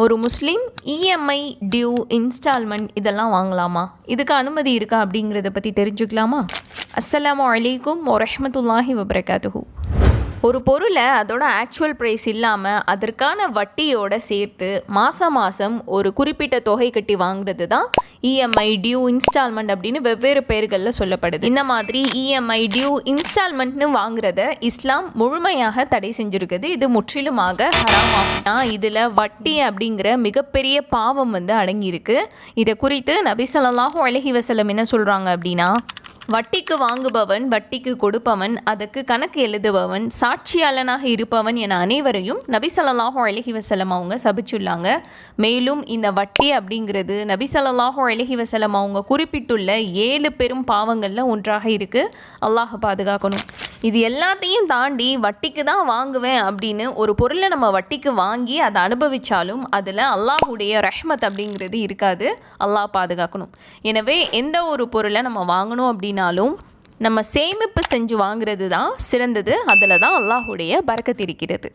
ஒரு முஸ்லீம் EMI, due, instalment இதெல்லாம் வாங்கலாமா? இதுக்கு அனுமதி இருக்கா அப்படிங்கிறத பற்றி தெரிஞ்சுக்கலாமா? அஸ்ஸலாமு அலைக்கும் வரஹ்மத்துல்லாஹி வபரகாத்துஹு. ஒரு பொருளை அதோட ஆக்சுவல் ப்ரைஸ் இல்லாமல் அதற்கான வட்டியோடு சேர்த்து மாதம் ஒரு குறிப்பிட்ட தொகை கட்டி வாங்குறது தான் இஎம்ஐ, டியூ, இன்ஸ்டால்மெண்ட் அப்படின்னு வெவ்வேறு பெயர்களில் சொல்லப்படுது. இந்த மாதிரி இஎம்ஐ, டியூ, இன்ஸ்டால்மெண்ட்னு வாங்குறத இஸ்லாம் முழுமையாக தடை செஞ்சுருக்குது. இது முற்றிலுமாக ஹராமாகும். இதில் வட்டி அப்படிங்கிற மிகப்பெரிய பாவம் அடங்கியிருக்கு. இதை குறித்து நபி ஸல்லல்லாஹு அலைஹி வஸல்லம் என்ன சொல்கிறாங்க அப்படின்னா, வட்டிக்கு வாங்குபவன், வட்டிக்கு கொடுப்பவன், அதுக்கு கணக்கு எழுதுபவன், சாட்சியாளனாக இருப்பவன் என அனைவரையும் நபி ஸல்லல்லாஹு அலைஹி வஸல்லம் அவங்க சபிச்சுள்ளாங்க. மேலும் இந்த வட்டி அப்படிங்கிறது நபி ஸல்லல்லாஹு அலைஹி வஸல்லம் அவங்க குறிப்பிட்டுள்ள 7 பெரும் பாவங்களில் ஒன்றாக இருக்குது. அல்லாஹ் பாதுகாக்கணும். இது எல்லாத்தையும் தாண்டி வட்டிக்கு தான் வாங்குவேன் அப்படின்னு ஒரு பொருளை நம்ம வட்டிக்கு வாங்கி அதை அனுபவித்தாலும் அதில் அல்லாஹுடைய ரஹ்மத் அப்படிங்கிறது இருக்காது. அல்லாஹ் பாதுகாக்கணும். எனவே எந்த ஒரு பொருளை நம்ம வாங்கணும் அப்படின்னாலும் நம்ம சேமிப்பு செஞ்சு வாங்குறது தான் சிறந்தது. அதில் தான் அல்லாஹுடைய பரக்கத் இருக்கிறது.